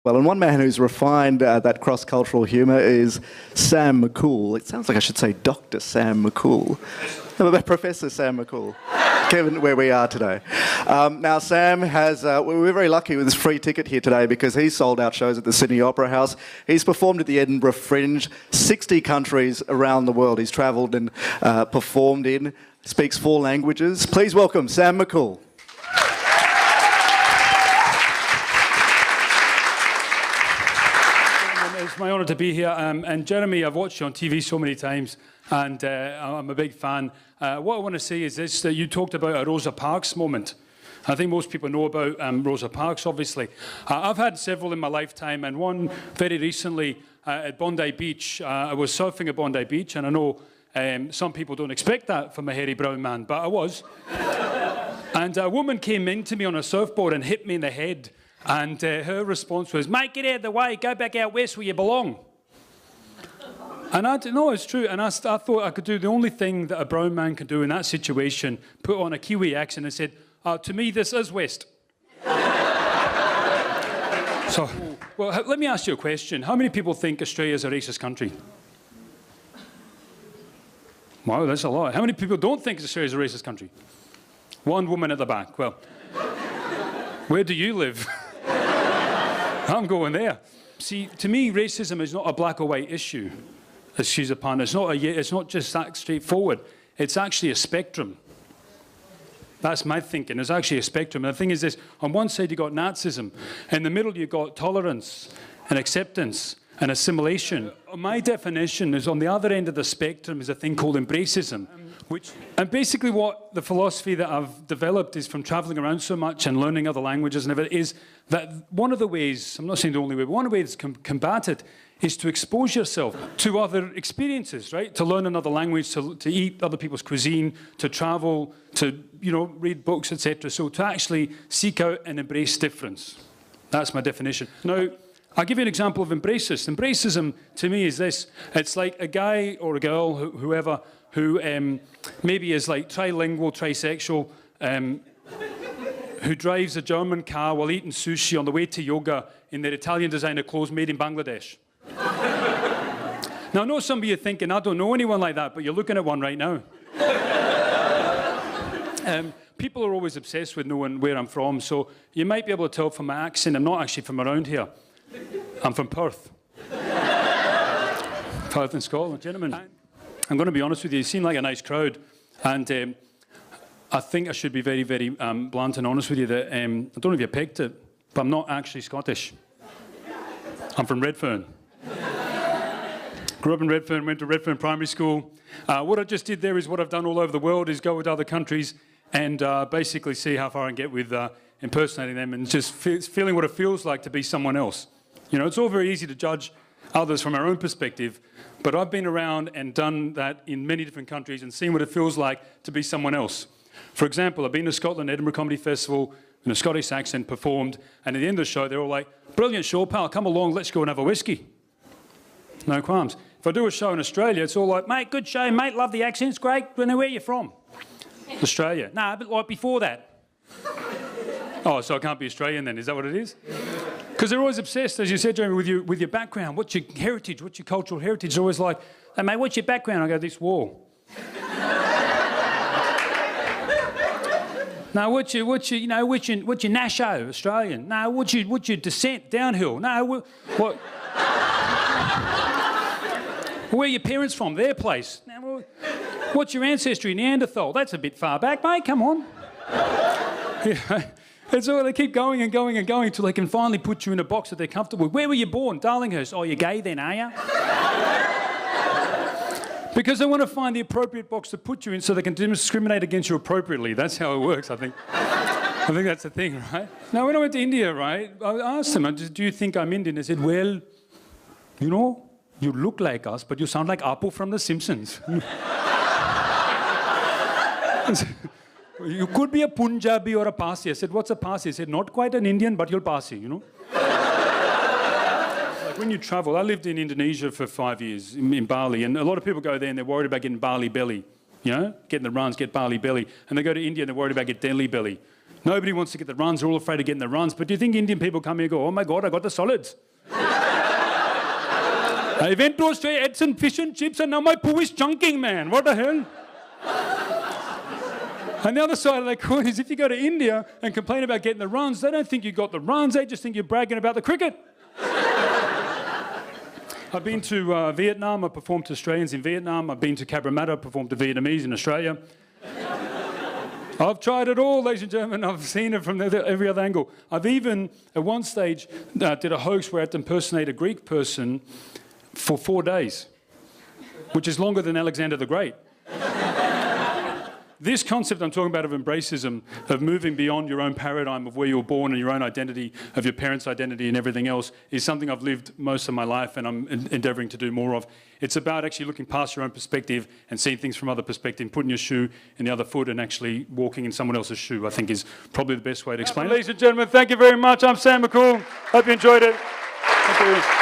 Well, and one man who's refined that cross-cultural humour is Sam McCool. It sounds like I should say Dr. Sam McCool. Professor Sam McCool, given where we are today. Now, Sam has, we're very lucky with this free ticket here today because he's sold out shows at the Sydney Opera House. He's performed at the Edinburgh Fringe, 60 countries around the world he's travelled and performed in, speaks 4 languages. Please welcome Sam McCool. It's my honour to be here. And Jeremy, I've watched you on TV so many times, and I'm a big fan. What I want to say is this, that you talked about a Rosa Parks moment. I think most people know about Rosa Parks, obviously. I've had several in my lifetime, and one very recently at Bondi Beach. I was surfing at Bondi Beach, and I know some people don't expect that from a hairy brown man, but I was. And a woman came into me on a surfboard and hit me in the head. And her response was, "Mate, get out of the way, go back out west where you belong." And I didn't know it's true. And I thought I could do the only thing that a brown man can do in that situation, put on a Kiwi accent and said, "To me, this is west." So, well, let me ask you a question. How many people think Australia is a racist country? Wow, that's a lot. How many people don't think Australia is a racist country? One woman at the back. Well, where do you live? I'm going there. See, to me, racism is not a black or white issue, as she's a pun. It's not just that straightforward. It's actually a spectrum. That's my thinking. It's actually a spectrum. And the thing is this, on one side you've got Nazism. In the middle you've got tolerance and acceptance and assimilation. My definition is on the other end of the spectrum is a thing called Embracism. And basically what the philosophy that I've developed is from travelling around so much and learning other languages and everything, is that one of the ways, I'm not saying the only way, but one of the ways to combat it is to expose yourself to other experiences, right? To learn another language, to eat other people's cuisine, to travel, to, you know, read books, etc. So to actually seek out and embrace difference. That's my definition. Now, I'll give you an example of Embracism. Embracism, to me, is this. It's like a guy or a girl, whoever, who maybe is like trilingual, trisexual, who drives a German car while eating sushi on the way to yoga in their Italian designer clothes made in Bangladesh. Now, I know some of you are thinking, I don't know anyone like that, but you're looking at one right now. People are always obsessed with knowing where I'm from, so you might be able to tell from my accent, I'm not actually from around here. I'm from Perth. Perth in Scotland, gentlemen. I'm going to be honest with you, you seem like a nice crowd, and I think I should be very, very blunt and honest with you that I don't know if you picked it, but I'm not actually Scottish. I'm from Redfern. Grew up in Redfern, went to Redfern Primary School. What I just did there is what I've done all over the world, is go to other countries and basically see how far I can get with impersonating them and just feeling what it feels like to be someone else. You know, it's all very easy to judge others from our own perspective, but I've been around and done that in many different countries and seen what it feels like to be someone else. For example, I've been to Scotland, Edinburgh Comedy Festival, in a Scottish accent, performed, and at the end of the show, they're all like, "Brilliant show, pal, come along, let's go and have a whiskey." No qualms. If I do a show in Australia, it's all like, "Mate, good show, mate, love the accents, great, where are you from?" Australia. Nah, but like before that. Oh, so I can't be Australian then, is that what it is? Because they're always obsessed, as you said, Jeremy, with your background. What's your heritage? What's your cultural heritage? They're always like, "Hey, mate, what's your background?" I go, "This war." "No, what's your nasho, Australian?" "No, what's your descent, downhill?" "No, what? Where are your parents from? Their place?" "No, what's your ancestry, Neanderthal?" "That's a bit far back, mate, come on." Yeah. And so they keep going and going and going until they can finally put you in a box that they're comfortable with. "Where were you born?" "Darlinghurst." "Oh, you're gay then, are you?" Because they want to find the appropriate box to put you in so they can discriminate against you appropriately. That's how it works, I think. I think that's the thing, right? Now, when I went to India, right, I asked them, "Do you think I'm Indian?" They said, "Well, you know, you look like us, but you sound like Apu from The Simpsons." "You could be a Punjabi or a Parsi." I said, "What's a Parsi?" He said, "Not quite an Indian, but you'll Parsi, you know." Like when you travel, I lived in Indonesia for 5 years, in Bali, and a lot of people go there and they're worried about getting Bali belly, you know, getting the runs, get Bali belly. And they go to India and they're worried about getting Delhi belly. Nobody wants to get the runs. They're all afraid of getting the runs. But do you think Indian people come here and go, oh my God, I got the solids. I went to Australia, ate some fish and chips, and now my poo is chunking, man. What the hell? And the other side of that coin is if you go to India and complain about getting the runs, they don't think you got the runs, they just think you're bragging about the cricket. I've been to Vietnam, I performed to Australians in Vietnam. I've been to Cabramatta, performed to Vietnamese in Australia. I've tried it all, ladies and gentlemen. I've seen it from every other angle. I've even, at one stage, did a hoax where I had to impersonate a Greek person for 4 days, which is longer than Alexander the Great. This concept I'm talking about of Embracism, of moving beyond your own paradigm of where you were born and your own identity, of your parents' identity and everything else, is something I've lived most of my life and I'm endeavouring to do more of. It's about actually looking past your own perspective and seeing things from other perspective, putting your shoe in the other foot and actually walking in someone else's shoe, I think is probably the best way to explain it. Ladies and gentlemen, thank you very much. I'm Sam McCool. Hope you enjoyed it. Thank you.